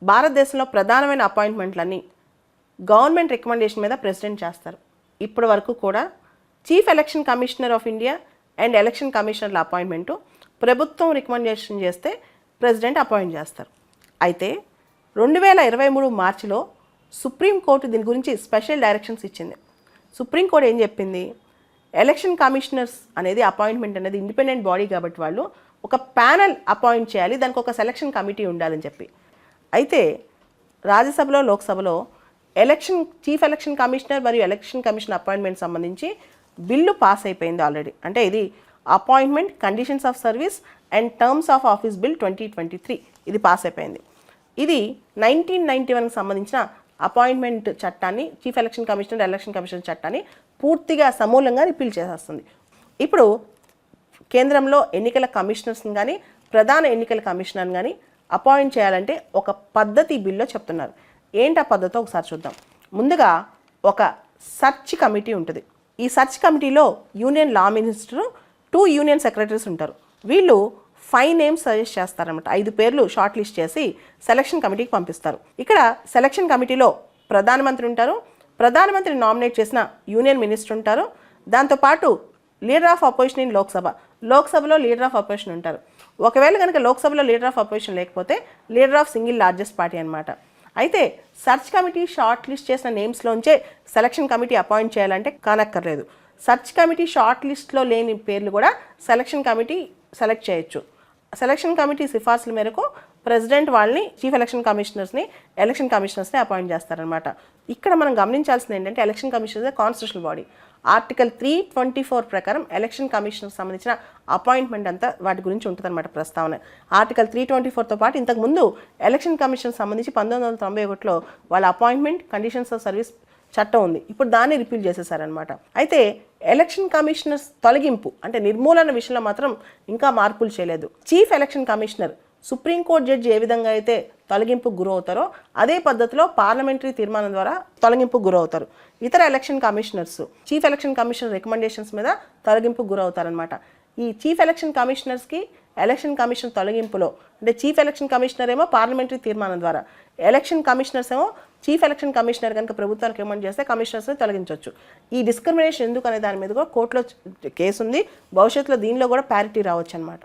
భారతదేశంలో ప్రధానమైన అపాయింట్మెంట్లన్నీ గవర్నమెంట్ రికమెండేషన్ మీద ప్రెసిడెంట్ చేస్తారు. ఇప్పటి వరకు కూడా chief election commissioner of India and election కమిషనర్ల అపాయింట్మెంటు ప్రభుత్వం రికమెండేషన్ చేస్తే ప్రెసిడెంట్ అపాయింట్ చేస్తారు. అయితే 2023 మార్చిలో సుప్రీంకోర్టు దీని గురించి స్పెషల్ డైరెక్షన్స్ ఇచ్చింది. సుప్రీంకోర్టు ఏం చెప్పింది, ఎలక్షన్ కమిషనర్స్ అనేది అపాయింట్మెంట్ అనేది ఇండిపెండెంట్ బాడీ కాబట్టి వాళ్ళు ఒక ప్యానెల్ అపాయింట్ చేయాలి, దానికి ఒక సెలక్షన్ కమిటీ ఉండాలని చెప్పి. అయితే రాజ్యసభలో లోక్సభలో చీఫ్ ఎలక్షన్ కమిషనర్ మరియు ఎలక్షన్ కమిషన్ అపాయింట్మెంట్ సంబంధించి బిల్లు పాస్ అయిపోయింది ఆల్రెడీ. అంటే ఇది appointment conditions of service and terms of office bill 2023 ఇది పాస్ అయిపోయింది. ఇది 1991కి సంబంధించిన అపాయింట్మెంట్ చట్టాన్ని, chief election commissioner election commission చట్టాన్ని పూర్తిగా సమూలంగా రిపీల్ చేసేస్తుంది. ఇప్పుడు కేంద్రంలో ఎన్నికల కమిషనర్స్ని కానీ ప్రధాన ఎన్నికల కమిషనర్ని కానీ అపాయింట్ చేయాలంటే ఒక పద్ధతి బిల్లో చెప్తున్నారు. ఏంటి ఆ పద్ధతితో ఒకసారి చూద్దాం. ముందుగా ఒక సర్చ్ కమిటీ ఉంటుంది. ఈ సర్చ్ కమిటీలో యూనియన్ లా మినిస్టరు 2 యూనియన్ సెక్రటరీస్ ఉంటారు. వీళ్ళు 5 నేమ్స్ సజెస్ట్ చేస్తారనమాట. 5 పేర్లు షార్ట్ లిస్ట్ చేసి సెలక్షన్ కమిటీకి పంపిస్తారు. ఇక్కడ సెలక్షన్ కమిటీలో ప్రధానమంత్రి ఉంటారు, ప్రధానమంత్రి నామినేట్ చేసిన యూనియన్ మినిస్టర్ ఉంటారు, దాంతోపాటు లీడర్ ఆఫ్ అపోజిషన్ ఇన్ లోక్సభలో లీడర్ ఆఫ్ అపోజిషన్ ఉంటారు. ఒకవేళ కనుక లోక్సభలో లీడర్ ఆఫ్ అపోజిషన్ లేకపోతే leader of single largest party అనమాట. అయితే సర్చ్ కమిటీ షార్ట్ లిస్ట్ చేసిన నేమ్స్లోంచే సెలక్షన్ కమిటీ అపాయింట్ చేయాలంటే కానక్కర్లేదు. సర్చ్ కమిటీ షార్ట్ లిస్ట్లో లేని పేర్లు కూడా సెలక్షన్ కమిటీ సెలెక్ట్ చేయొచ్చు. సెలక్షన్ కమిటీ సిఫార్సుల మేరకు ప్రెసిడెంట్ వాళ్ళని చీఫ్ ఎలక్షన్ కమిషనర్స్ని అపాయింట్ చేస్తారనమాట. ఇక్కడ మనం గమనించాల్సింది ఏంటంటే election commission constitutional body. Article 324 ప్రకారం ఎలక్షన్ కమిషనర్కి సంబంధించిన అపాయింట్మెంట్ అంతా వాటి గురించి ఉంటుందన్నమాట ప్రస్తావన. ఆర్టికల్ 324తో పాటు ఇంతకుముందు ఎలక్షన్ కమిషన్ సంబంధించి 1991లో వాళ్ళ అపాయింట్మెంట్ కండిషన్స్ ఆఫ్ సర్వీస్ చట్టం ఉంది. ఇప్పుడు దాన్ని రిపీల్ చేసేసారనమాట. అయితే ఎలక్షన్ కమిషనర్స్ తొలగింపు అంటే నిర్మూలన విషయంలో మాత్రం ఇంకా మార్పులు చేయలేదు. Chief election commissioner supreme court judge ఏ విధంగా అయితే తొలగింపుకు గురవుతారో అదే పద్ధతిలో పార్లమెంటరీ తీర్మానం ద్వారా తొలగింపుకు గురవుతారు. ఇతర election commissioners chief election commissioner recommendations మీద తొలగింపుకు గురవుతారనమాట. ఈ చీఫ్ ఎలక్షన్ కమిషనర్స్కి ఎలక్షన్ కమిషన్ తొలగింపులో అంటే చీఫ్ ఎలక్షన్ కమిషనర్ ఏమో పార్లమెంటరీ తీర్మానం ద్వారా, ఎలక్షన్ కమిషనర్స్ ఏమో చీఫ్ ఎలక్షన్ కమిషనర్ కనుక ప్రభుత్వానికి రికమెండ్ చేస్తే కమిషనర్స్ని తొలగించవచ్చు. ఈ డిస్క్రిమినేషన్ ఎందుకు అనే దాని మీద కూడా కోర్టులో కేసు ఉంది. భవిష్యత్తులో దీనిలో కూడా ప్యారిటీ రావచ్చు అనమాట.